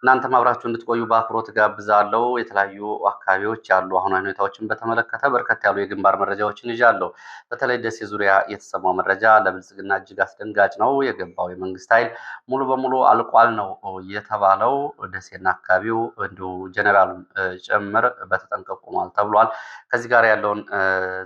እናንተም አብራችሁ እንድትቆዩ በአክብሮት ጋብዛለሁ። የተለያዩ አካባቢዎች ያሉ አሁናዊ ሁኔታዎችን በተመለከተ በርከት ያሉ የግንባር መረጃዎችን ይዣለሁ። በተለይ ደሴ ዙሪያ የተሰማው መረጃ ለብልጽግና እጅግ አስደንጋጭ ነው። የገባው የመንግስት ኃይል ሙሉ በሙሉ አልቋል ነው የተባለው። ደሴና አካባቢው እንዲሁ ጀኔራሉም ጭምር በተጠንቀቅ ቆሟል ተብሏል። ከዚህ ጋር ያለውን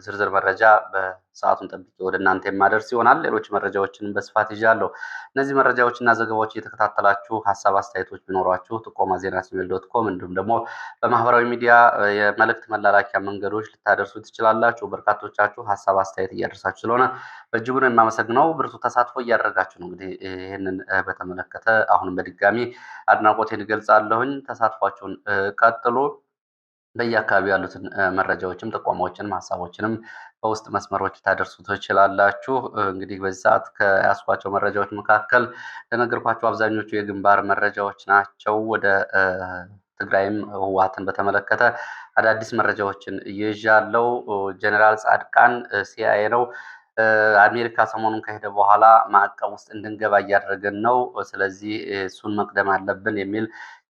ዝርዝር መረጃ በሰዓቱን ጠብቄ ወደ እናንተ የማደርስ ይሆናል። ሌሎች መረጃዎችን በስፋት ይዣለሁ። እነዚህ መረጃዎችና ዘገባዎች እየተከታተላችሁ ሀሳብ አስተያየቶች ቢኖሯችሁ ጥቆማ ዜና ጂሜል ዶት ኮም እንዲሁም ደግሞ በማህበራዊ ሚዲያ የመልእክት መላላኪያ መንገዶች ልታደርሱ ትችላላችሁ። በርካቶቻችሁ ሀሳብ አስተያየት እያደረሳችሁ ስለሆነ በእጅጉ ነው የማመሰግነው። ብርቱ ተሳትፎ እያደረጋችሁ ነው። እንግዲህ ይህንን በተመለከተ አሁንም በድጋሚ አድናቆቴን እገልጻለሁኝ። ተሳትፏችሁን ቀጥሉ። በየአካባቢው ያሉትን መረጃዎችም ጥቆማዎችንም ሀሳቦችንም በውስጥ መስመሮች ታደርሱ ትችላላችሁ። እንግዲህ በዚህ ሰዓት ከያስኳቸው መረጃዎች መካከል ለነገርኳቸው አብዛኞቹ የግንባር መረጃዎች ናቸው። ወደ ትግራይም ህወሓትን በተመለከተ አዳዲስ መረጃዎችን ይዣለው። ጀኔራል ጻድቃን ሲአይኤ ነው አሜሪካ ሰሞኑን ከሄደ በኋላ ማዕቀብ ውስጥ እንድንገባ እያደረገን ነው፣ ስለዚህ እሱን መቅደም አለብን የሚል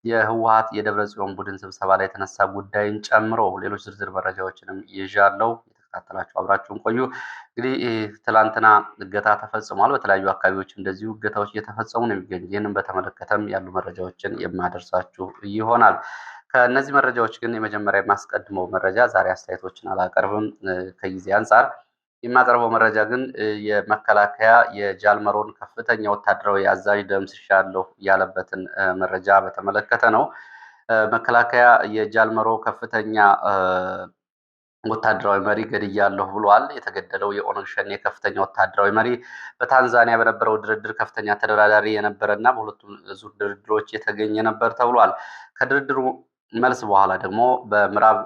የህወሓት የደብረ ጽዮን ቡድን ስብሰባ ላይ የተነሳ ጉዳይን ጨምሮ ሌሎች ዝርዝር መረጃዎችንም ይዣለው። የተከታተላችሁ አብራችሁን ቆዩ። እንግዲህ ትላንትና እገታ ተፈጽሟል። በተለያዩ አካባቢዎች እንደዚሁ እገታዎች እየተፈጸሙ ነው የሚገኙት። ይህንም በተመለከተም ያሉ መረጃዎችን የማደርሳችሁ ይሆናል። ከእነዚህ መረጃዎች ግን የመጀመሪያ የማስቀድመው መረጃ ዛሬ አስተያየቶችን አላቀርብም ከጊዜ አንጻር። የማቀርበው መረጃ ግን የመከላከያ የጃልመሮን ከፍተኛ ወታደራዊ አዛዥ ደምስሻለሁ ያለበትን መረጃ በተመለከተ ነው። መከላከያ የጃልመሮ ከፍተኛ ወታደራዊ መሪ ገድያለሁ ብሏል። የተገደለው የኦነግ ሸኔ ከፍተኛ ወታደራዊ መሪ በታንዛኒያ በነበረው ድርድር ከፍተኛ ተደራዳሪ የነበረና በሁለቱም ዙር ድርድሮች የተገኘ ነበር ተብሏል። ከድርድሩ መልስ በኋላ ደግሞ በምዕራብ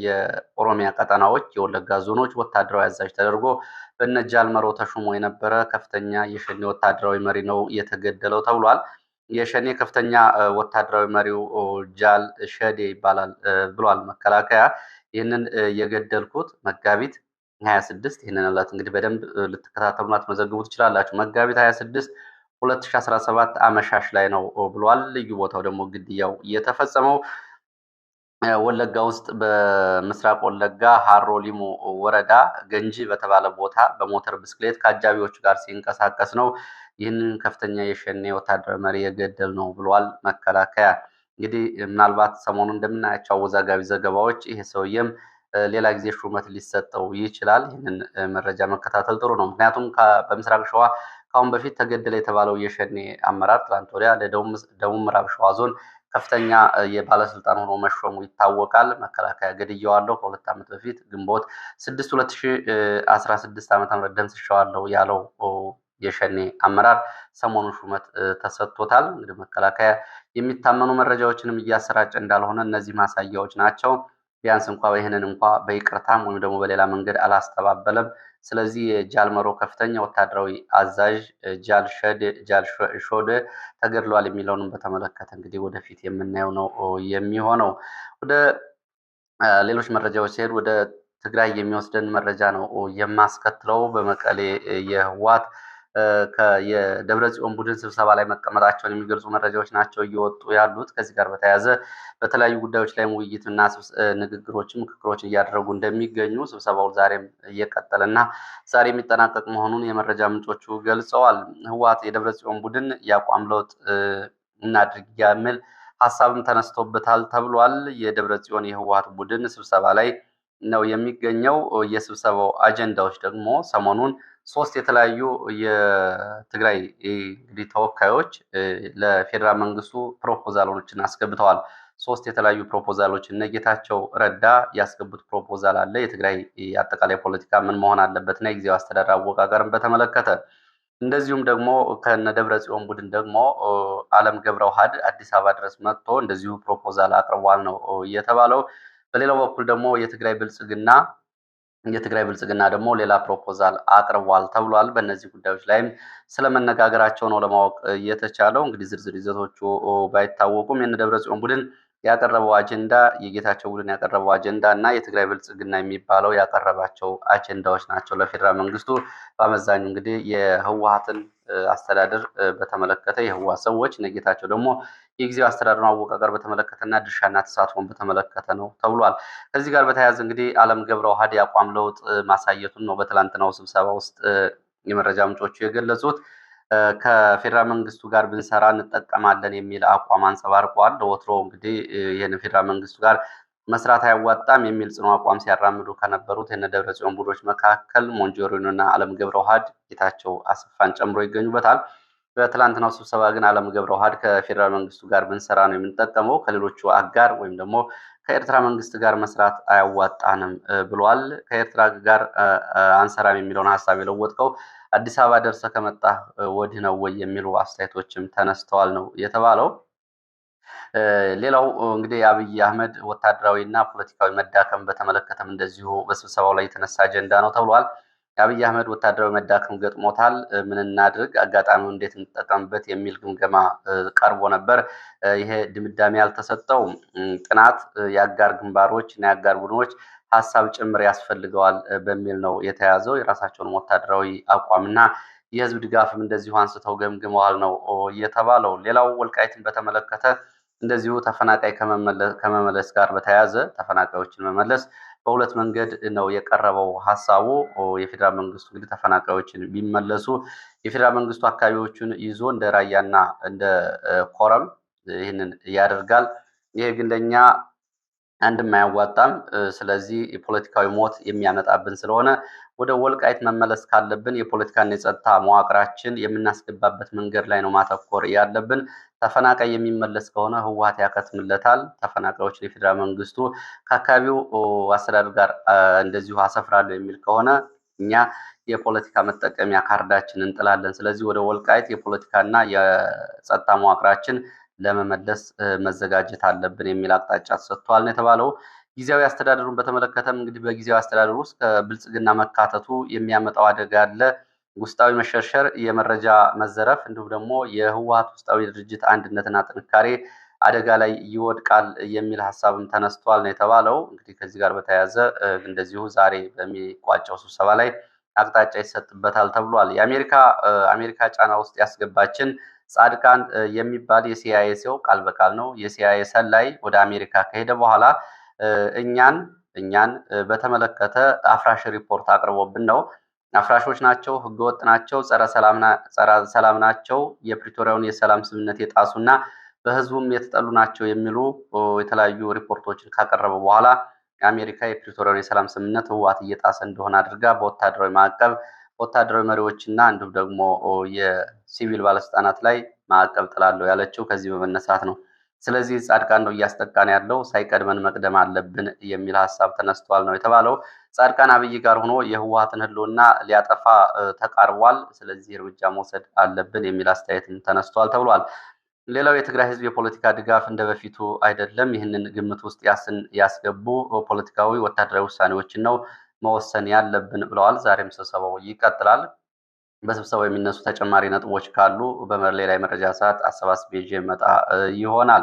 የኦሮሚያ ቀጠናዎች የወለጋ ዞኖች ወታደራዊ አዛዥ ተደርጎ በነ ጃልመሮ ተሹሞ የነበረ ከፍተኛ የሸኔ ወታደራዊ መሪ ነው የተገደለው ተብሏል። የሸኔ ከፍተኛ ወታደራዊ መሪው ጃል ሸዴ ይባላል ብሏል መከላከያ። ይህንን የገደልኩት መጋቢት 26 ይህንን ዕለት እንግዲህ በደንብ ልትከታተሉና ትመዘግቡ ትችላላችሁ። መጋቢት 26 2017 አመሻሽ ላይ ነው ብሏል። ልዩ ቦታው ደግሞ ግድያው የተፈጸመው ወለጋ ውስጥ በምስራቅ ወለጋ ሀሮ ሊሙ ወረዳ ገንጂ በተባለ ቦታ በሞተር ብስክሌት ከአጃቢዎቹ ጋር ሲንቀሳቀስ ነው ይህንን ከፍተኛ የሸኔ ወታደራዊ መሪ የገደል ነው ብሏል መከላከያ። እንግዲህ ምናልባት ሰሞኑን እንደምናያቸው አወዛጋቢ ዘገባዎች ይሄ ሰውዬም ሌላ ጊዜ ሹመት ሊሰጠው ይችላል። ይህንን መረጃ መከታተል ጥሩ ነው። ምክንያቱም በምስራቅ ሸዋ ከአሁን በፊት ተገደለ የተባለው የሸኔ አመራር ትላንት ወዲያ ለደቡብ ምዕራብ ሸዋ ዞን ከፍተኛ የባለስልጣን ሆኖ መሾሙ ይታወቃል። መከላከያ ገድየዋለሁ ከ2 ዓመት በፊት ግንቦት 6 2016 ዓ.ም ደምስሼዋለሁ ያለው የሸኔ አመራር ሰሞኑን ሹመት ተሰጥቶታል። እንግዲህ መከላከያ የሚታመኑ መረጃዎችንም እያሰራጨ እንዳልሆነ እነዚህ ማሳያዎች ናቸው። ቢያንስ እንኳ ይህንን እንኳ በይቅርታም ወይም ደግሞ በሌላ መንገድ አላስተባበለም። ስለዚህ የጃልመሮ ከፍተኛ ወታደራዊ አዛዥ ጃልሾደ ተገድሏል የሚለውንም በተመለከተ እንግዲህ ወደፊት የምናየው ነው የሚሆነው። ወደ ሌሎች መረጃዎች ሲሄድ ወደ ትግራይ የሚወስደን መረጃ ነው የማስከትለው። በመቀሌ የህወሓት የደብረ ጽዮን ቡድን ስብሰባ ላይ መቀመጣቸውን የሚገልጹ መረጃዎች ናቸው እየወጡ ያሉት። ከዚህ ጋር በተያያዘ በተለያዩ ጉዳዮች ላይ ውይይትና ንግግሮችን ምክክሮችን እያደረጉ እንደሚገኙ ስብሰባው ዛሬም እየቀጠለና ዛሬ የሚጠናቀቅ መሆኑን የመረጃ ምንጮቹ ገልጸዋል። ህወሓት የደብረ ጽዮን ቡድን የአቋም ለውጥ እናድርግ የሚል ሀሳብም ተነስቶበታል ተብሏል። የደብረ ጽዮን የህወሓት ቡድን ስብሰባ ላይ ነው የሚገኘው። የስብሰባው አጀንዳዎች ደግሞ ሰሞኑን 3 የተለያዩ የትግራይ እንግዲህ ተወካዮች ለፌዴራል መንግስቱ ፕሮፖዛሎችን አስገብተዋል። 3 የተለያዩ ፕሮፖዛሎች እነጌታቸው ረዳ ያስገቡት ፕሮፖዛል አለ። የትግራይ አጠቃላይ ፖለቲካ ምን መሆን አለበትና የጊዜው አስተዳደር አወቃቀርን በተመለከተ እንደዚሁም ደግሞ ከነደብረ ጽዮን ቡድን ደግሞ አለም ገብረውሃድ አዲስ አበባ ድረስ መጥቶ እንደዚሁ ፕሮፖዛል አቅርቧል ነው የተባለው። በሌላው በኩል ደግሞ የትግራይ ብልጽግና ደግሞ ሌላ ፕሮፖዛል አቅርቧል ተብሏል። በእነዚህ ጉዳዮች ላይም ስለመነጋገራቸው ነው ለማወቅ የተቻለው። እንግዲህ ዝርዝር ይዘቶቹ ባይታወቁም የነ ደብረ ጽዮን ቡድን ያቀረበው አጀንዳ የጌታቸው ቡድን ያቀረበው አጀንዳ እና የትግራይ ብልጽግና የሚባለው ያቀረባቸው አጀንዳዎች ናቸው። ለፌዴራል መንግስቱ በአመዛኙ እንግዲህ የህወሀትን አስተዳደር በተመለከተ የህወሀት ሰዎች ነጌታቸው ደግሞ የጊዜው አስተዳደሩን አወቃቀር በተመለከተና ድርሻና ተሳትፎን በተመለከተ ነው ተብሏል። ከዚህ ጋር በተያያዘ እንግዲህ አለም ገብረ ዋህድ የአቋም ለውጥ ማሳየቱን ነው በትላንትናው ስብሰባ ውስጥ የመረጃ ምንጮቹ የገለጹት። ከፌዴራል መንግስቱ ጋር ብንሰራ እንጠቀማለን የሚል አቋም አንጸባርቋል። ለወትሮ እንግዲህ ይህን ፌዴራል መንግስቱ ጋር መስራት አያዋጣም የሚል ጽኑ አቋም ሲያራምዱ ከነበሩት የነ ደብረጽዮን ቡድኖች መካከል ሞንጆሪኖና አለም ገብረ ዋህድ ጌታቸው አሰፋን ጨምሮ ይገኙበታል። በትላንትናው ስብሰባ ግን አለም ገብረ ዋህድ ከፌዴራል መንግስቱ ጋር ብንሰራ ነው የምንጠቀመው፣ ከሌሎቹ አጋር ወይም ደግሞ ከኤርትራ መንግስት ጋር መስራት አያዋጣንም ብሏል። ከኤርትራ ጋር አንሰራም የሚለውን ሀሳብ የለወጥቀው አዲስ አበባ ደርሰ ከመጣ ወዲህ ነው ወይ የሚሉ አስተያየቶችም ተነስተዋል ነው የተባለው። ሌላው እንግዲህ የአብይ አህመድ ወታደራዊ እና ፖለቲካዊ መዳከም በተመለከተም እንደዚሁ በስብሰባው ላይ የተነሳ አጀንዳ ነው ተብሏል። የአብይ አህመድ ወታደራዊ መዳከም ገጥሞታል፣ ምን እናድርግ፣ አጋጣሚውን እንዴት እንጠቀምበት የሚል ግምገማ ቀርቦ ነበር። ይሄ ድምዳሜ ያልተሰጠው ጥናት የአጋር ግንባሮች እና የአጋር ቡድኖች ሀሳብ ጭምር ያስፈልገዋል በሚል ነው የተያዘው። የራሳቸውን ወታደራዊ አቋምና የህዝብ ድጋፍም እንደዚሁ አንስተው ገምግመዋል ነው የተባለው። ሌላው ወልቃይትን በተመለከተ እንደዚሁ ተፈናቃይ ከመመለስ ጋር በተያያዘ ተፈናቃዮችን መመለስ በሁለት መንገድ ነው የቀረበው ሀሳቡ። የፌዴራል መንግስቱ እንግዲህ ተፈናቃዮችን ቢመለሱ የፌዴራል መንግስቱ አካባቢዎቹን ይዞ እንደ ራያና እንደ ኮረም ይህንን ያደርጋል። ይሄ ግን ለእኛ አንድም አያዋጣም። ስለዚህ የፖለቲካዊ ሞት የሚያመጣብን ስለሆነ ወደ ወልቃይት መመለስ ካለብን የፖለቲካና የጸጥታ መዋቅራችን የምናስገባበት መንገድ ላይ ነው ማተኮር ያለብን። ተፈናቃይ የሚመለስ ከሆነ ህወሓት ያከትምለታል። ተፈናቃዮች የፌዴራል መንግስቱ ከአካባቢው አስተዳደር ጋር እንደዚሁ አሰፍራለሁ የሚል ከሆነ እኛ የፖለቲካ መጠቀሚያ ካርዳችን እንጥላለን። ስለዚህ ወደ ወልቃይት የፖለቲካና የጸጥታ መዋቅራችን ለመመለስ መዘጋጀት አለብን የሚል አቅጣጫ ተሰጥቷል ነው የተባለው። ጊዜያዊ አስተዳደሩን በተመለከተም እንግዲህ በጊዜያዊ አስተዳደሩ ውስጥ ከብልጽግና መካተቱ የሚያመጣው አደጋ አለ። ውስጣዊ መሸርሸር፣ የመረጃ መዘረፍ እንዲሁም ደግሞ የህወሓት ውስጣዊ ድርጅት አንድነትና ጥንካሬ አደጋ ላይ ይወድቃል የሚል ሀሳብም ተነስቷል ነው የተባለው። እንግዲህ ከዚህ ጋር በተያያዘ እንደዚሁ ዛሬ በሚቋጨው ስብሰባ ላይ አቅጣጫ ይሰጥበታል ተብሏል። አሜሪካ ጫና ውስጥ ያስገባችን ጻድቃን የሚባል የሲአይኤ ሰው ቃል በቃል ነው የሲአይኤ ሰላይ ወደ አሜሪካ ከሄደ በኋላ እኛን በተመለከተ አፍራሽ ሪፖርት አቅርቦብን ነው። አፍራሾች ናቸው፣ ህገወጥ ናቸው፣ ጸረ ሰላም ናቸው፣ የፕሪቶሪያውን የሰላም ስምምነት የጣሱና በህዝቡም የተጠሉ ናቸው የሚሉ የተለያዩ ሪፖርቶችን ካቀረበ በኋላ አሜሪካ የፕሪቶሪያውን የሰላም ስምምነት ህወሓት እየጣሰ እንደሆነ አድርጋ በወታደራዊ ማዕቀብ ወታደራዊ መሪዎችና እንዲሁም ደግሞ የሲቪል ባለስልጣናት ላይ ማዕቀብ ጥላለሁ ያለችው ከዚህ በመነሳት ነው። ስለዚህ ጻድቃን ነው እያስጠቃን ያለው፣ ሳይቀድመን መቅደም አለብን የሚል ሀሳብ ተነስቷል ነው የተባለው። ጻድቃን አብይ ጋር ሆኖ የህወሓትን ህልውና ሊያጠፋ ተቃርቧል፣ ስለዚህ እርምጃ መውሰድ አለብን የሚል አስተያየትም ተነስቷል ተብሏል። ሌላው የትግራይ ህዝብ የፖለቲካ ድጋፍ እንደበፊቱ አይደለም። ይህንን ግምት ውስጥ ያስገቡ ፖለቲካዊ ወታደራዊ ውሳኔዎችን ነው መወሰን ያለብን ብለዋል። ዛሬም ስብሰባው ይቀጥላል። በስብሰባው የሚነሱ ተጨማሪ ነጥቦች ካሉ በሌላ የመረጃ ሰዓት አሰባስቤ ይዤ መጣ ይሆናል።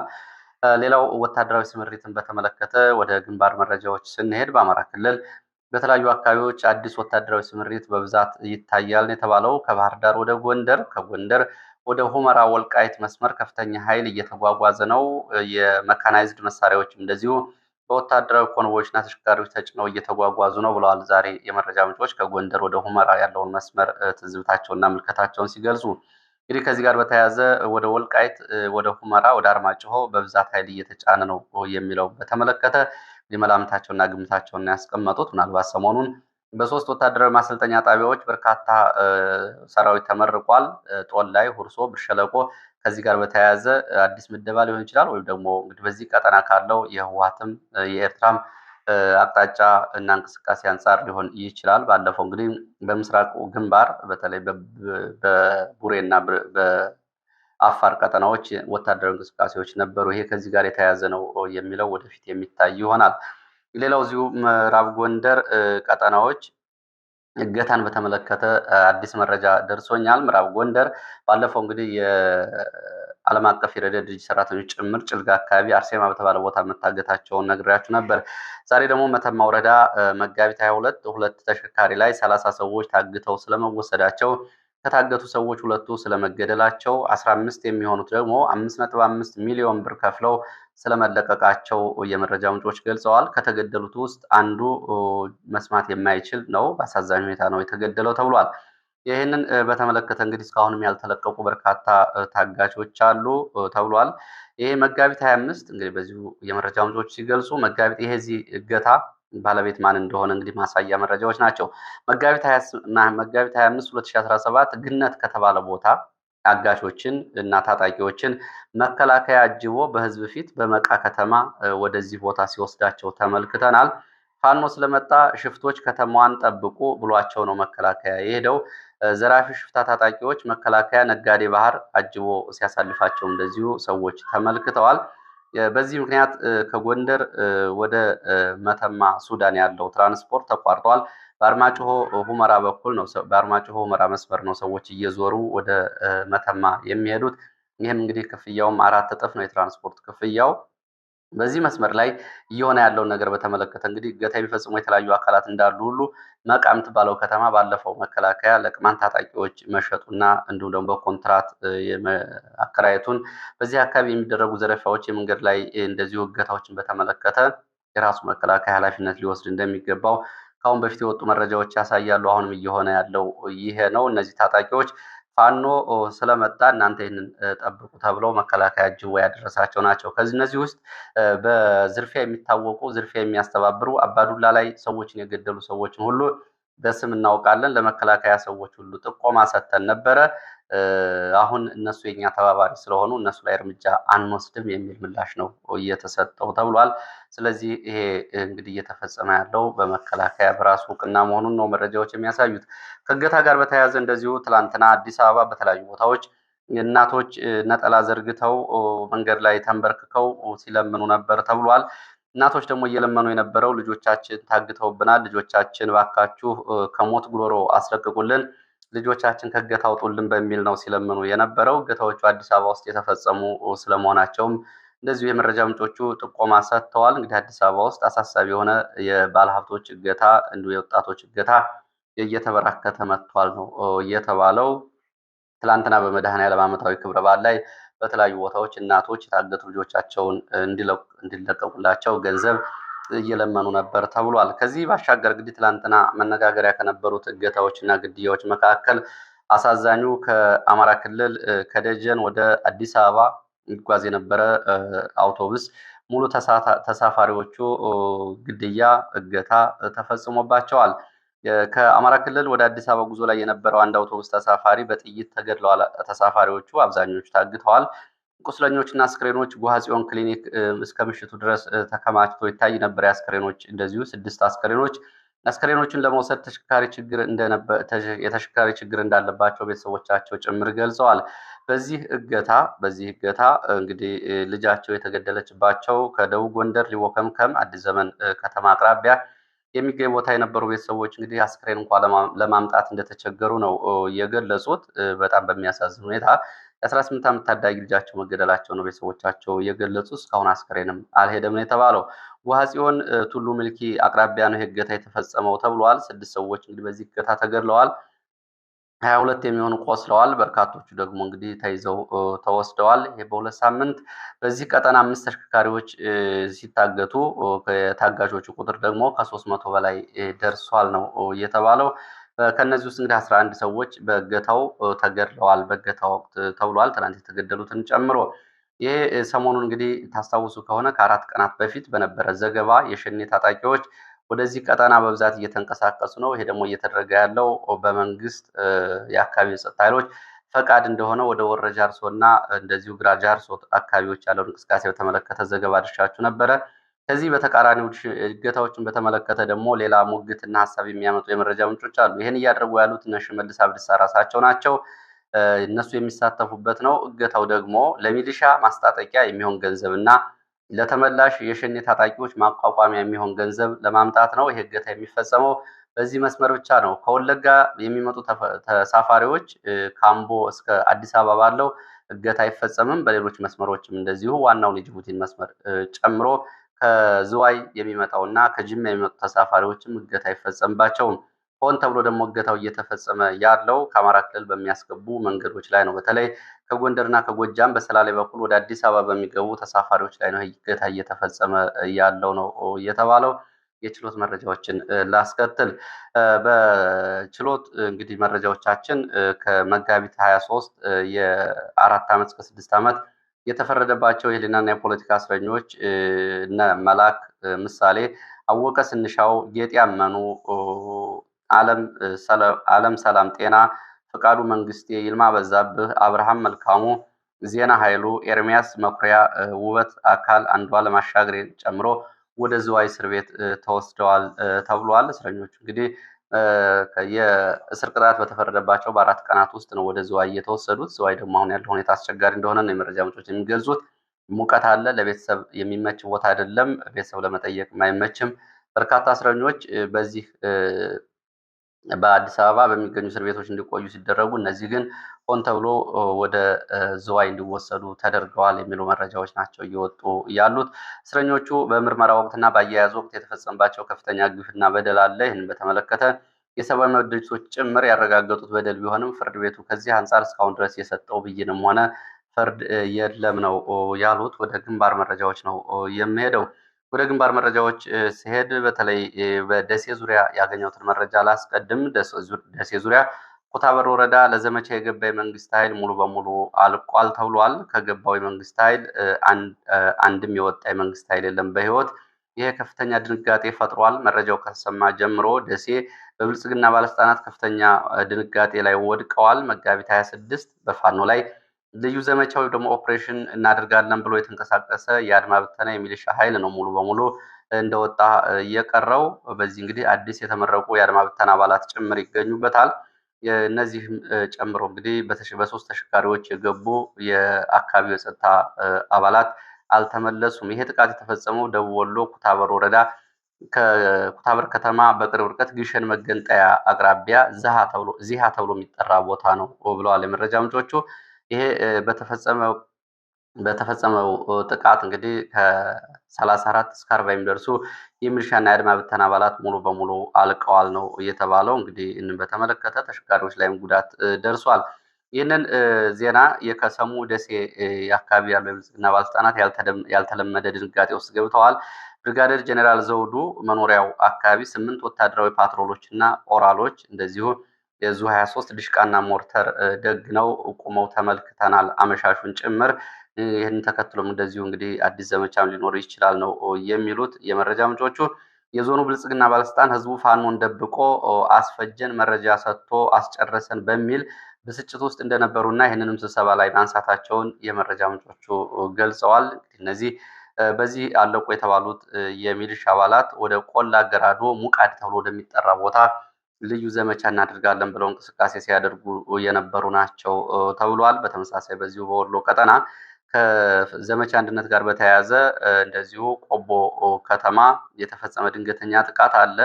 ሌላው ወታደራዊ ስምሪትን በተመለከተ ወደ ግንባር መረጃዎች ስንሄድ በአማራ ክልል በተለያዩ አካባቢዎች አዲስ ወታደራዊ ስምሪት በብዛት ይታያል የተባለው ከባህር ዳር ወደ ጎንደር፣ ከጎንደር ወደ ሁመራ ወልቃይት መስመር ከፍተኛ ኃይል እየተጓጓዘ ነው። የመካናይዝድ መሳሪያዎችም እንደዚሁ በወታደራዊ ኮንቮዮችና ተሽከርካሪዎች ተጭነው እየተጓጓዙ ነው ብለዋል። ዛሬ የመረጃ ምንጮች ከጎንደር ወደ ሁመራ ያለውን መስመር ትዝብታቸውና ምልከታቸውን ሲገልጹ እንግዲህ ከዚህ ጋር በተያያዘ ወደ ወልቃይት፣ ወደ ሁመራ፣ ወደ አርማጭሆ በብዛት ኃይል እየተጫነ ነው የሚለው በተመለከተ መላምታቸውና ግምታቸውን ያስቀመጡት ምናልባት ሰሞኑን በሶስት ወታደራዊ ማሰልጠኛ ጣቢያዎች በርካታ ሰራዊት ተመርቋል። ጦል ላይ፣ ሁርሶ፣ ብር ሸለቆ ከዚህ ጋር በተያያዘ አዲስ ምደባ ሊሆን ይችላል ወይም ደግሞ እንግዲህ በዚህ ቀጠና ካለው የህወሓትም የኤርትራም አቅጣጫ እና እንቅስቃሴ አንጻር ሊሆን ይችላል። ባለፈው እንግዲህ በምስራቁ ግንባር በተለይ በቡሬና በአፋር ቀጠናዎች ወታደራዊ እንቅስቃሴዎች ነበሩ። ይሄ ከዚህ ጋር የተያያዘ ነው የሚለው ወደፊት የሚታይ ይሆናል። ሌላው እዚሁ ምዕራብ ጎንደር ቀጠናዎች እገታን በተመለከተ አዲስ መረጃ ደርሶኛል። ምዕራብ ጎንደር ባለፈው እንግዲህ ዓለም አቀፍ የረድኤት ድርጅት ሰራተኞች ጭምር ጭልጋ አካባቢ አርሴማ በተባለ ቦታ መታገታቸውን ነግሬያችሁ ነበር። ዛሬ ደግሞ መተማ ወረዳ መጋቢት 22 ሁለት ተሽከርካሪ ላይ 30 ሰዎች ታግተው ስለመወሰዳቸው ከታገቱ ሰዎች ሁለቱ ስለመገደላቸው 15 የሚሆኑት ደግሞ 5.5 ሚሊዮን ብር ከፍለው ስለመለቀቃቸው የመረጃ ምንጮች ገልጸዋል። ከተገደሉት ውስጥ አንዱ መስማት የማይችል ነው። በአሳዛኝ ሁኔታ ነው የተገደለው ተብሏል። ይህንን በተመለከተ እንግዲህ እስካሁንም ያልተለቀቁ በርካታ ታጋቾች አሉ ተብሏል። ይሄ መጋቢት 25 እንግዲህ በዚሁ የመረጃ ምንጮች ሲገልጹ ይሄ እገታ ባለቤት ማን እንደሆነ እንግዲህ ማሳያ መረጃዎች ናቸው። መጋቢት 25 2017 ግነት ከተባለ ቦታ አጋሾችን እና ታጣቂዎችን መከላከያ አጅቦ በህዝብ ፊት በመቃ ከተማ ወደዚህ ቦታ ሲወስዳቸው ተመልክተናል። ፋኖ ስለመጣ ሽፍቶች ከተማዋን ጠብቁ ብሏቸው ነው መከላከያ የሄደው። ዘራፊ ሽፍታ ታጣቂዎች መከላከያ ነጋዴ ባህር አጅቦ ሲያሳልፋቸው እንደዚሁ ሰዎች ተመልክተዋል። በዚህ ምክንያት ከጎንደር ወደ መተማ ሱዳን ያለው ትራንስፖርት ተቋርጧል። በአርማጭሆ ሁመራ በኩል ነው፣ በአርማጭሆ ሁመራ መስመር ነው ሰዎች እየዞሩ ወደ መተማ የሚሄዱት። ይህም እንግዲህ ክፍያውም 4 እጥፍ ነው የትራንስፖርት ክፍያው። በዚህ መስመር ላይ እየሆነ ያለውን ነገር በተመለከተ እንግዲህ እገታ የሚፈጽሙ የተለያዩ አካላት እንዳሉ ሁሉ መቃ የምትባለው ከተማ ባለፈው መከላከያ ለቅማንት ታጣቂዎች መሸጡና እንዲሁም ደግሞ በኮንትራት አከራየቱን በዚህ አካባቢ የሚደረጉ ዘረፋዎች፣ የመንገድ ላይ እንደዚሁ እገታዎችን በተመለከተ የራሱ መከላከያ ኃላፊነት ሊወስድ እንደሚገባው ከአሁን በፊት የወጡ መረጃዎች ያሳያሉ። አሁንም እየሆነ ያለው ይሄ ነው። እነዚህ ታጣቂዎች ፋኖ ስለመጣ እናንተ ይህንን ጠብቁ ተብለው መከላከያ አጅቦ ያደረሳቸው ናቸው። እነዚህ ውስጥ በዝርፊያ የሚታወቁ ዝርፊያ የሚያስተባብሩ አባዱላ ላይ ሰዎችን የገደሉ ሰዎችን ሁሉ በስም እናውቃለን። ለመከላከያ ሰዎች ሁሉ ጥቆማ ሰጥተን ነበረ። አሁን እነሱ የኛ ተባባሪ ስለሆኑ እነሱ ላይ እርምጃ አንወስድም የሚል ምላሽ ነው እየተሰጠው ተብሏል። ስለዚህ ይሄ እንግዲህ እየተፈጸመ ያለው በመከላከያ በራሱ እውቅና መሆኑን ነው መረጃዎች የሚያሳዩት። ከእገታ ጋር በተያያዘ እንደዚሁ ትላንትና አዲስ አበባ በተለያዩ ቦታዎች እናቶች ነጠላ ዘርግተው መንገድ ላይ ተንበርክከው ሲለምኑ ነበር ተብሏል። እናቶች ደግሞ እየለመኑ የነበረው ልጆቻችን ታግተውብናል፣ ልጆቻችን ባካችሁ ከሞት ጉሮሮ አስለቅቁልን፣ ልጆቻችን ከእገታ አውጡልን በሚል ነው ሲለምኑ የነበረው። እገታዎቹ አዲስ አበባ ውስጥ የተፈጸሙ ስለመሆናቸውም እንደዚሁ የመረጃ ምንጮቹ ጥቆማ ሰጥተዋል። እንግዲህ አዲስ አበባ ውስጥ አሳሳቢ የሆነ የባለሀብቶች እገታ እንዲሁ የወጣቶች እገታ እየተበራከተ መጥቷል ነው እየተባለው። ትላንትና በመድኃኔዓለም ዓመታዊ ክብረ በዓል ላይ በተለያዩ ቦታዎች እናቶች የታገቱ ልጆቻቸውን እንዲለቀቁላቸው ገንዘብ እየለመኑ ነበር ተብሏል። ከዚህ ባሻገር እንግዲህ ትላንትና መነጋገሪያ ከነበሩት እገታዎች እና ግድያዎች መካከል አሳዛኙ ከአማራ ክልል ከደጀን ወደ አዲስ አበባ ይጓዝ የነበረ አውቶቡስ ሙሉ ተሳፋሪዎቹ ግድያ፣ እገታ ተፈጽሞባቸዋል። ከአማራ ክልል ወደ አዲስ አበባ ጉዞ ላይ የነበረው አንድ አውቶቡስ ተሳፋሪ በጥይት ተገድለዋል። ተሳፋሪዎቹ አብዛኞቹ ታግተዋል። ቁስለኞችና አስክሬኖች ጎሐጽዮን ክሊኒክ እስከ ምሽቱ ድረስ ተከማችቶ ይታይ ነበር። የአስክሬኖች እንደዚሁ 6 አስክሬኖችን ለመውሰድ የተሽከርካሪ ችግር እንዳለባቸው ቤተሰቦቻቸው ጭምር ገልጸዋል። በዚህ እገታ እንግዲህ ልጃቸው የተገደለችባቸው ከደቡብ ጎንደር ሊቦ ከምከም አዲስ ዘመን ከተማ አቅራቢያ የሚገኝ ቦታ የነበሩ ቤተሰቦች እንግዲህ አስክሬን እንኳን ለማምጣት እንደተቸገሩ ነው የገለጹት። በጣም በሚያሳዝን ሁኔታ የ18 ዓመት ታዳጊ ልጃቸው መገደላቸው ነው ቤተሰቦቻቸው የገለጹ። እስካሁን አስክሬንም አልሄደም ነው የተባለው። ጎሐጽዮን ቱሉ ሚልኪ አቅራቢያ ነው እገታ የተፈጸመው ተብሏል። 6 ሰዎች እንግዲህ በዚህ እገታ ተገድለዋል። 22 የሚሆኑ ቆስለዋል። በርካቶቹ ደግሞ እንግዲህ ተይዘው ተወስደዋል። ይሄ በ2 ሳምንት በዚህ ቀጠና 5 ተሽከርካሪዎች ሲታገቱ የታጋቾቹ ቁጥር ደግሞ ከ300 በላይ ደርሷል ነው የተባለው። ከነዚህ ውስጥ እንግዲህ 11 ሰዎች በእገታው ተገድለዋል በእገታው ወቅት ተብሏል፣ ትናንት የተገደሉትን ጨምሮ። ይሄ ሰሞኑን እንግዲህ ታስታውሱ ከሆነ ከ4 ቀናት በፊት በነበረ ዘገባ የሸኔ ታጣቂዎች ወደዚህ ቀጠና በብዛት እየተንቀሳቀሱ ነው። ይሄ ደግሞ እየተደረገ ያለው በመንግስት የአካባቢ የጸጥታ ኃይሎች ፈቃድ እንደሆነ ወደ ወረ ጃርሶ እና እንደዚሁ ግራ ጃርሶ አካባቢዎች ያለውን እንቅስቃሴ በተመለከተ ዘገባ ድርሻችሁ ነበረ። ከዚህ በተቃራኒው እገታዎችን በተመለከተ ደግሞ ሌላ ሙግትና ሀሳብ የሚያመጡ የመረጃ ምንጮች አሉ። ይህን እያደረጉ ያሉት እነ ሽመልስ አብዲሳ ራሳቸው ናቸው። እነሱ የሚሳተፉበት ነው። እገታው ደግሞ ለሚሊሻ ማስታጠቂያ የሚሆን ገንዘብ እና ለተመላሽ የሸኔ ታጣቂዎች ማቋቋሚያ የሚሆን ገንዘብ ለማምጣት ነው። ይህ እገታ የሚፈጸመው በዚህ መስመር ብቻ ነው። ከወለጋ የሚመጡ ተሳፋሪዎች ካምቦ እስከ አዲስ አበባ ባለው እገታ አይፈጸምም። በሌሎች መስመሮችም እንደዚሁ ዋናውን የጅቡቲን መስመር ጨምሮ ከዝዋይ የሚመጣውና ከጅማ የሚመጡ ተሳፋሪዎችም እገታ አይፈጸምባቸውም። ሆን ተብሎ ደግሞ እገታው እየተፈጸመ ያለው ከአማራ ክልል በሚያስገቡ መንገዶች ላይ ነው። በተለይ ከጎንደርና ከጎጃም በሰላሌ በኩል ወደ አዲስ አበባ በሚገቡ ተሳፋሪዎች ላይ ነው እገታ እየተፈጸመ ያለው ነው የተባለው። የችሎት መረጃዎችን ላስከትል። በችሎት እንግዲህ መረጃዎቻችን ከመጋቢት 23 የ4 ዓመት እስከ 6 ዓመት የተፈረደባቸው የህሊናና የፖለቲካ እስረኞች እነ መላክ ምሳሌ፣ አወቀ ስንሻው፣ ጌጤ ያመኑ፣ ዓለም ሰላም ጤና፣ ፍቃዱ መንግስቴ፣ ይልማ በዛብህ፣ አብርሃም መልካሙ፣ ዜና ኃይሉ፣ ኤርሚያስ መኩሪያ፣ ውበት አካል፣ አንዷለም አሻግሬን ጨምሮ ወደ ዝዋይ እስር ቤት ተወስደዋል ተብሏል። እስረኞቹ እንግዲህ የእስር ቅጣት በተፈረደባቸው በ4 ቀናት ውስጥ ነው ወደ ዝዋይ የተወሰዱት። ዝዋይ ደግሞ አሁን ያለው ሁኔታ አስቸጋሪ እንደሆነ ነው የመረጃ ምንጮች የሚገልጹት። ሙቀት አለ። ለቤተሰብ የሚመች ቦታ አይደለም። ቤተሰብ ለመጠየቅ አይመችም። በርካታ እስረኞች በዚህ በአዲስ አበባ በሚገኙ እስር ቤቶች እንዲቆዩ ሲደረጉ፣ እነዚህ ግን ሆን ተብሎ ወደ ዝዋይ እንዲወሰዱ ተደርገዋል የሚሉ መረጃዎች ናቸው እየወጡ ያሉት። እስረኞቹ በምርመራ ወቅትና በአያያዝ ወቅት የተፈጸመባቸው ከፍተኛ ግፍና በደል አለ። ይህንን በተመለከተ የሰብአዊ መብት ድርጅቶች ጭምር ያረጋገጡት በደል ቢሆንም ፍርድ ቤቱ ከዚህ አንጻር እስካሁን ድረስ የሰጠው ብይንም ሆነ ፍርድ የለም ነው ያሉት። ወደ ግንባር መረጃዎች ነው የሚሄደው። ወደ ግንባር መረጃዎች ሲሄድ በተለይ በደሴ ዙሪያ ያገኘሁትን መረጃ ላስቀድም። ደሴ ዙሪያ ኩታበር ወረዳ ለዘመቻ የገባ የመንግስት ኃይል ሙሉ በሙሉ አልቋል ተብሏል። ከገባው የመንግስት ኃይል አንድም የወጣ የመንግስት ኃይል የለም በህይወት። ይሄ ከፍተኛ ድንጋጤ ፈጥሯል። መረጃው ከተሰማ ጀምሮ ደሴ በብልጽግና ባለስልጣናት ከፍተኛ ድንጋጤ ላይ ወድቀዋል። መጋቢት 26 በፋኖ ላይ ልዩ ዘመቻ ወይም ደግሞ ኦፕሬሽን እናደርጋለን ብሎ የተንቀሳቀሰ የአድማ ብተና የሚሊሻ ኃይል ነው ሙሉ በሙሉ እንደወጣ የቀረው። በዚህ እንግዲህ አዲስ የተመረቁ የአድማ ብተና አባላት ጭምር ይገኙበታል። እነዚህም ጨምሮ እንግዲህ በ3 ተሽከርካሪዎች የገቡ የአካባቢው የጸጥታ አባላት አልተመለሱም። ይሄ ጥቃት የተፈጸመው ደቡብ ወሎ ኩታበር ወረዳ ከኩታበር ከተማ በቅርብ ርቀት ግሸን መገንጠያ አቅራቢያ ዚሃ ተብሎ የሚጠራ ቦታ ነው ብለዋል የመረጃ ምንጮቹ። ይሄ በተፈጸመው ጥቃት እንግዲህ ከ34 እስከ 40 የሚደርሱ የሚሊሻና የአድማ ብተና አባላት ሙሉ በሙሉ አልቀዋል ነው እየተባለው። እንግዲህ ይህንን በተመለከተ ተሽከርካሪዎች ላይም ጉዳት ደርሷል። ይህንን ዜና የከሰሙ ደሴ አካባቢ ያሉ የብልጽግና ባለስልጣናት ያልተለመደ ድንጋጤ ውስጥ ገብተዋል። ብርጋዴር ጀኔራል ዘውዱ መኖሪያው አካባቢ 8 ወታደራዊ ፓትሮሎች እና ኦራሎች እንደዚሁ የዙ 23 ድሽቃና ሞርተር ደግነው ቁመው ተመልክተናል፣ አመሻሹን ጭምር። ይህን ተከትሎም እንደዚሁ እንግዲህ አዲስ ዘመቻም ሊኖር ይችላል ነው የሚሉት የመረጃ ምንጮቹ። የዞኑ ብልጽግና ባለስልጣን ህዝቡ ፋኖን ደብቆ አስፈጀን፣ መረጃ ሰጥቶ አስጨረሰን በሚል ብስጭት ውስጥ እንደነበሩና ይህንንም ስብሰባ ላይ ማንሳታቸውን የመረጃ ምንጮቹ ገልጸዋል። እነዚህ በዚህ አለቁ የተባሉት የሚሊሻ አባላት ወደ ቆላ ገራዶ ሙቃድ ተብሎ ወደሚጠራ ቦታ ልዩ ዘመቻ እናደርጋለን ብለው እንቅስቃሴ ሲያደርጉ የነበሩ ናቸው ተብሏል። በተመሳሳይ በዚሁ በወሎ ቀጠና ከዘመቻ አንድነት ጋር በተያያዘ እንደዚሁ ቆቦ ከተማ የተፈጸመ ድንገተኛ ጥቃት አለ።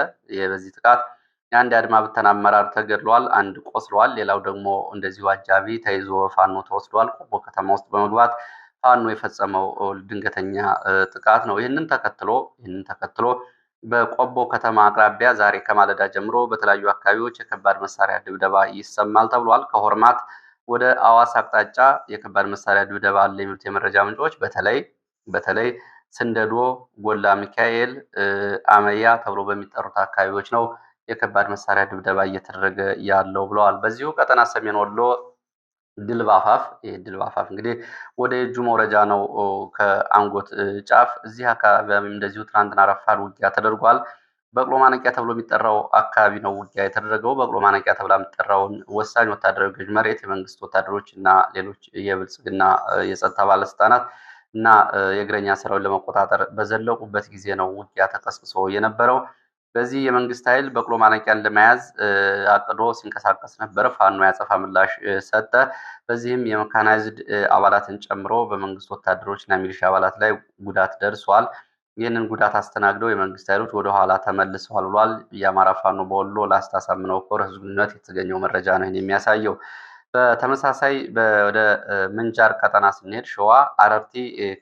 በዚህ ጥቃት የአንድ የአድማ ብተና አመራር ተገድሏል፣ አንድ ቆስሏል። ሌላው ደግሞ እንደዚሁ አጃቢ ተይዞ ፋኖ ተወስዷል። ቆቦ ከተማ ውስጥ በመግባት ፋኖ የፈጸመው ድንገተኛ ጥቃት ነው። ይህንን ተከትሎ በቆቦ ከተማ አቅራቢያ ዛሬ ከማለዳ ጀምሮ በተለያዩ አካባቢዎች የከባድ መሳሪያ ድብደባ ይሰማል ተብሏል። ከሆርማት ወደ አዋሳ አቅጣጫ የከባድ መሳሪያ ድብደባ አለ የሚሉት የመረጃ ምንጮች በተለይ ስንደዶ፣ ጎላ ሚካኤል፣ አመያ ተብሎ በሚጠሩት አካባቢዎች ነው የከባድ መሳሪያ ድብደባ እየተደረገ ያለው ብለዋል። በዚሁ ቀጠና ሰሜን ወሎ ድልባፋፍ እንግዲህ ወደ እጁ መውረጃ ነው ከአንጎት ጫፍ። እዚህ አካባቢ እንደዚሁ ትናንትና ረፋድ ውጊያ ተደርጓል። በቅሎ ማነቂያ ተብሎ የሚጠራው አካባቢ ነው ውጊያ የተደረገው። በቅሎ ማነቂያ ተብላ የሚጠራውን ወሳኝ ወታደራዊ ገዥ መሬት የመንግስት ወታደሮች እና ሌሎች የብልጽግና የጸጥታ ባለስልጣናት እና የእግረኛ ሰራዊት ለመቆጣጠር በዘለቁበት ጊዜ ነው ውጊያ ተቀስቅሶ የነበረው። በዚህ የመንግስት ኃይል በቅሎ ማነቂያን ለመያዝ አቅዶ ሲንቀሳቀስ ነበር። ፋኖ ያጸፋ ምላሽ ሰጠ። በዚህም የመካናይዝድ አባላትን ጨምሮ በመንግስት ወታደሮች እና ሚሊሻ አባላት ላይ ጉዳት ደርሷል። ይህንን ጉዳት አስተናግደው የመንግስት ኃይሎች ወደኋላ ተመልሰዋል ብሏል። የአማራ ፋኖ በወሎ ላስታ ሳምነው ኮር ህዝብ ግንኙነት የተገኘው መረጃ ነው የሚያሳየው። በተመሳሳይ ወደ ምንጃር ቀጠና ስንሄድ ሸዋ አረርቲ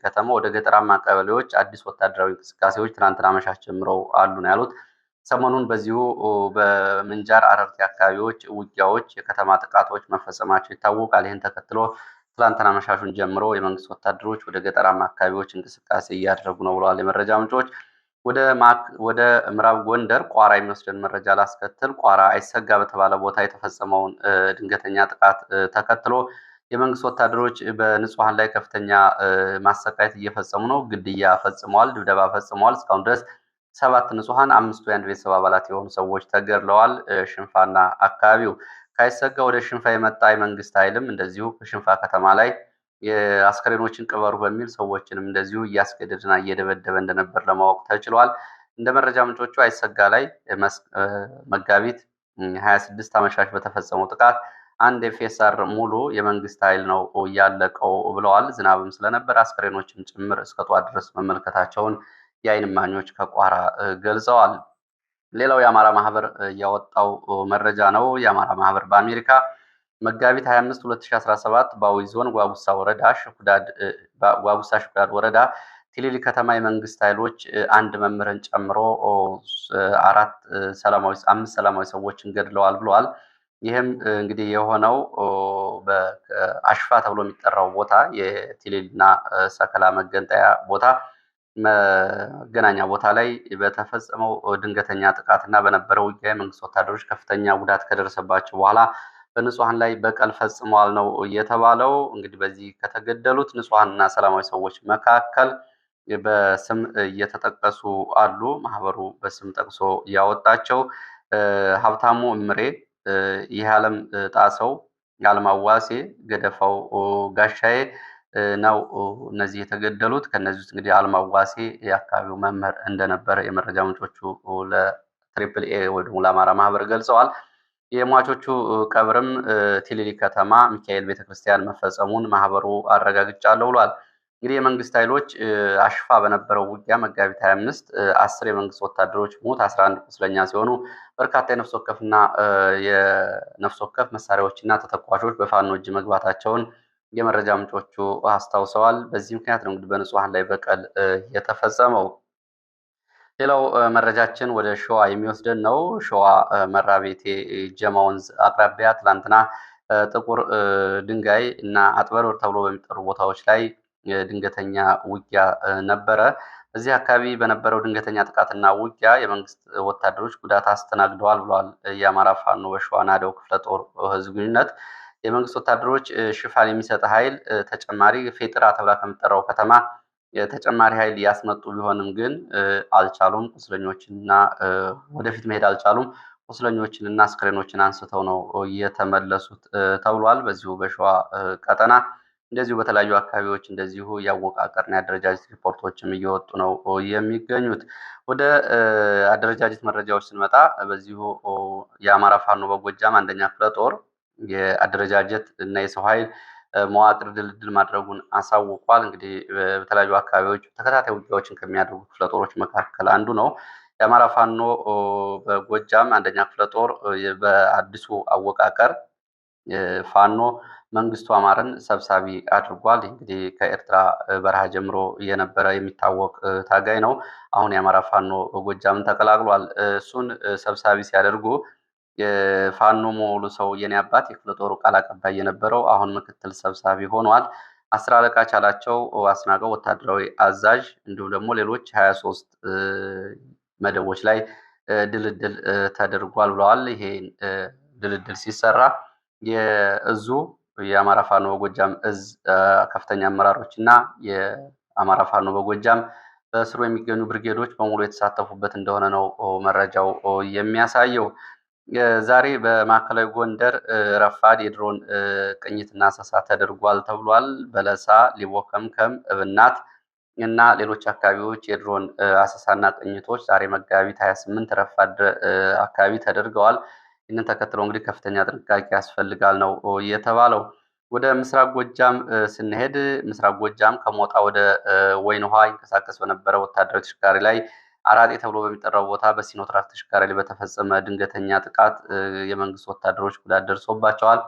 ከተማ ወደ ገጠራማ ቀበሌዎች አዲስ ወታደራዊ እንቅስቃሴዎች ትናንትና አመሻሽ ጀምረው አሉ ነው ያሉት። ሰሞኑን በዚሁ በምንጃር አረርቲ አካባቢዎች ውጊያዎች፣ የከተማ ጥቃቶች መፈጸማቸው ይታወቃል። ይህን ተከትሎ ትላንትና አመሻሹን ጀምሮ የመንግስት ወታደሮች ወደ ገጠራማ አካባቢዎች እንቅስቃሴ እያደረጉ ነው ብለዋል የመረጃ ምንጮች። ወደ ምዕራብ ጎንደር ቋራ የሚወስደን መረጃ ላስከትል። ቋራ አይሰጋ በተባለ ቦታ የተፈጸመውን ድንገተኛ ጥቃት ተከትሎ የመንግስት ወታደሮች በንጹሐን ላይ ከፍተኛ ማሰቃየት እየፈጸሙ ነው። ግድያ ፈጽመዋል፣ ድብደባ ፈጽመዋል። እስካሁን ድረስ 7 ንጹሐን፣ 5 የአንድ ቤተሰብ አባላት የሆኑ ሰዎች ተገድለዋል። ሽንፋና አካባቢው ካይሰጋ ወደ ሽንፋ የመጣ የመንግስት ኃይልም እንደዚሁ ከሽንፋ ከተማ ላይ የአስከሬኖችን ቅበሩ በሚል ሰዎችንም እንደዚሁ እያስገደድና እየደበደበ እንደነበር ለማወቅ ተችሏል። እንደ መረጃ ምንጮቹ አይሰጋ ላይ መጋቢት 26 አመሻሽ በተፈጸመው ጥቃት አንድ የፌሳር ሙሉ የመንግስት ኃይል ነው እያለቀው ብለዋል። ዝናብም ስለነበር አስከሬኖችን ጭምር እስከ ጠዋት ድረስ መመልከታቸውን የዓይን እማኞች ከቋራ ገልጸዋል። ሌላው የአማራ ማህበር ያወጣው መረጃ ነው። የአማራ ማህበር በአሜሪካ መጋቢት 25 2017 በአዊ ዞን ጓጉሳ ሽኩዳድ ወረዳ ቲሊሊ ከተማ የመንግስት ኃይሎች አንድ መምህርን ጨምሮ 5 ሰላማዊ ሰዎችን ገድለዋል ብለዋል። ይህም እንግዲህ የሆነው በአሽፋ ተብሎ የሚጠራው ቦታ የቲሊሊና ሰከላ መገንጠያ ቦታ መገናኛ ቦታ ላይ በተፈጸመው ድንገተኛ ጥቃትና በነበረው ውጊያ የመንግስት ወታደሮች ከፍተኛ ጉዳት ከደረሰባቸው በኋላ በንጹሐን ላይ በቀል ፈጽመዋል ነው የተባለው። እንግዲህ በዚህ ከተገደሉት ንጹሐንና ሰላማዊ ሰዎች መካከል በስም እየተጠቀሱ አሉ። ማህበሩ በስም ጠቅሶ ያወጣቸው ሀብታሙ እምሬ፣ ይህ ዓለም ጣሰው፣ አልማዋሴ፣ ገደፋው ጋሻዬ ነው እነዚህ የተገደሉት። ከነዚህ ውስጥ እንግዲህ አልማዋሴ የአካባቢው መምህር እንደነበረ የመረጃ ምንጮቹ ለትሪፕል ኤ ወይ ደግሞ ለአማራ ማህበር ገልጸዋል። የሟቾቹ ቀብርም ቲሊሊ ከተማ ሚካኤል ቤተክርስቲያን መፈጸሙን ማህበሩ አረጋግጫለሁ ብሏል። እንግዲህ የመንግስት ኃይሎች አሽፋ በነበረው ውጊያ መጋቢት 25 10 የመንግስት ወታደሮች ሞት 11 ቁስለኛ ሲሆኑ በርካታ የነፍስ ወከፍና የነፍስ ወከፍ መሳሪያዎችና ተተኳሾች በፋኖ እጅ መግባታቸውን የመረጃ ምንጮቹ አስታውሰዋል። በዚህ ምክንያት ነው እንግዲህ በንጹሐን ላይ በቀል የተፈጸመው። ሌላው መረጃችን ወደ ሸዋ የሚወስደን ነው። ሸዋ መራቤቴ ጀማ ወንዝ አቅራቢያ ትላንትና ጥቁር ድንጋይ እና አጥበርበር ተብሎ በሚጠሩ ቦታዎች ላይ ድንገተኛ ውጊያ ነበረ። እዚህ አካባቢ በነበረው ድንገተኛ ጥቃትና ውጊያ የመንግስት ወታደሮች ጉዳት አስተናግደዋል ብለዋል የአማራ ፋኖ በሸዋ ናደው ክፍለ ጦር ህዝብ ግንኙነት። የመንግስት ወታደሮች ሽፋን የሚሰጥ ኃይል ተጨማሪ ፌጥራ ተብላ ከምጠራው ከተማ የተጨማሪ ኃይል ያስመጡ ቢሆንም ግን አልቻሉም። ቁስለኞችንና ወደፊት መሄድ አልቻሉም። ቁስለኞችንና አስክሬኖችን አንስተው ነው የተመለሱት ተብሏል። በዚሁ በሸዋ ቀጠና እንደዚሁ በተለያዩ አካባቢዎች እንደዚሁ ያወቃቀርና የአደረጃጀት ሪፖርቶችም እየወጡ ነው የሚገኙት። ወደ አደረጃጀት መረጃዎች ስንመጣ በዚሁ የአማራ ፋኖ በጎጃም አንደኛ ክፍለ ጦር የአደረጃጀት እና የሰው ኃይል መዋቅር ድልድል ማድረጉን አሳውቋል። እንግዲህ በተለያዩ አካባቢዎች ተከታታይ ውጊያዎችን ከሚያደርጉ ክፍለ ጦሮች መካከል አንዱ ነው። የአማራ ፋኖ በጎጃም አንደኛ ክፍለ ጦር በአዲሱ አወቃቀር ፋኖ መንግስቱ አማረን ሰብሳቢ አድርጓል። እንግዲህ ከኤርትራ በረሃ ጀምሮ የነበረ የሚታወቅ ታጋይ ነው። አሁን የአማራ ፋኖ በጎጃምን ተቀላቅሏል። እሱን ሰብሳቢ ሲያደርጉ የፋኖ ሙሉ ሰው የኔ አባት የክፍለ ጦሩ ቃል አቀባይ የነበረው አሁን ምክትል ሰብሳቢ ሆኗል። 10 አለቃ ቻላቸው አስናቀው ወታደራዊ አዛዥ፣ እንዲሁም ደግሞ ሌሎች 23 መደቦች ላይ ድልድል ተደርጓል ብለዋል። ይሄ ድልድል ሲሰራ የእዙ የአማራ ፋኖ በጎጃም እዝ ከፍተኛ አመራሮች እና የአማራ ፋኖ በጎጃም በስሩ የሚገኙ ብርጌዶች በሙሉ የተሳተፉበት እንደሆነ ነው መረጃው የሚያሳየው። ዛሬ በማዕከላዊ ጎንደር ረፋድ የድሮን ቅኝትና አሰሳ ተደርጓል ተብሏል። በለሳ፣ ሊቦ ከምከም፣ እብናት እና ሌሎች አካባቢዎች የድሮን አሰሳና ቅኝቶች ዛሬ መጋቢት 28 ረፋድ አካባቢ ተደርገዋል። ይህንን ተከትሎ እንግዲህ ከፍተኛ ጥንቃቄ ያስፈልጋል ነው የተባለው። ወደ ምስራቅ ጎጃም ስንሄድ ምስራቅ ጎጃም ከሞጣ ወደ ወይን ውሃ ይንቀሳቀስ በነበረ ወታደራዊ ተሽከርካሪ ላይ አራጤ ተብሎ በሚጠራው ቦታ በሲኖትራክ ተሽከርካሪ ላይ በተፈጸመ ድንገተኛ ጥቃት የመንግስት ወታደሮች ጉዳት ደርሶባቸዋል።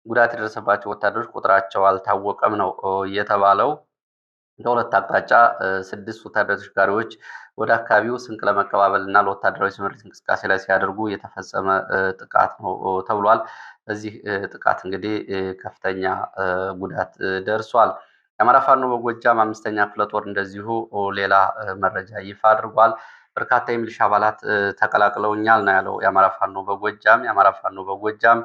ጉዳት የደረሰባቸው ወታደሮች ቁጥራቸው አልታወቀም ነው የተባለው። በሁለት አቅጣጫ 6 ወታደራዊ ተሽከርካሪዎች ወደ አካባቢው ስንቅ ለመቀባበል እና ለወታደራዊ ስምሪት እንቅስቃሴ ላይ ሲያደርጉ የተፈጸመ ጥቃት ነው ተብሏል። በዚህ ጥቃት እንግዲህ ከፍተኛ ጉዳት ደርሷል። የአማራ ፋኖ በጎጃም 5ኛ ክፍለ ጦር እንደዚሁ ሌላ መረጃ ይፋ አድርጓል። በርካታ የሚሊሻ አባላት ተቀላቅለውኛል ነው ያለው የአማራ ፋኖ በጎጃም። የአማራ ፋኖ በጎጃም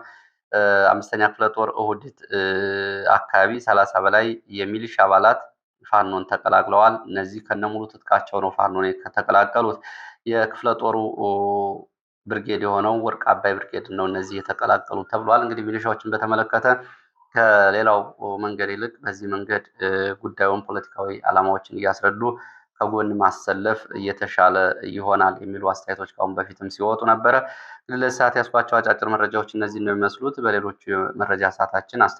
5ኛ ክፍለ ጦር እሁድት አካባቢ 30 በላይ የሚሊሻ አባላት ፋኖን ተቀላቅለዋል። እነዚህ ከነሙሉ ትጥቃቸው ነው ፋኖን ከተቀላቀሉት። የክፍለ ጦሩ ብርጌድ የሆነው ወርቅ አባይ ብርጌድ ነው እነዚህ የተቀላቀሉት ተብሏል። እንግዲህ ሚሊሻዎችን በተመለከተ ከሌላው መንገድ ይልቅ በዚህ መንገድ ጉዳዩን ፖለቲካዊ ዓላማዎችን እያስረዱ ከጎን ማሰለፍ እየተሻለ ይሆናል የሚሉ አስተያየቶች ከአሁን በፊትም ሲወጡ ነበረ። ለዚህ ሰዓት ያስኳቸው አጫጭር መረጃዎች እነዚህ ነው የሚመስሉት። በሌሎቹ መረጃ ሰዓታችን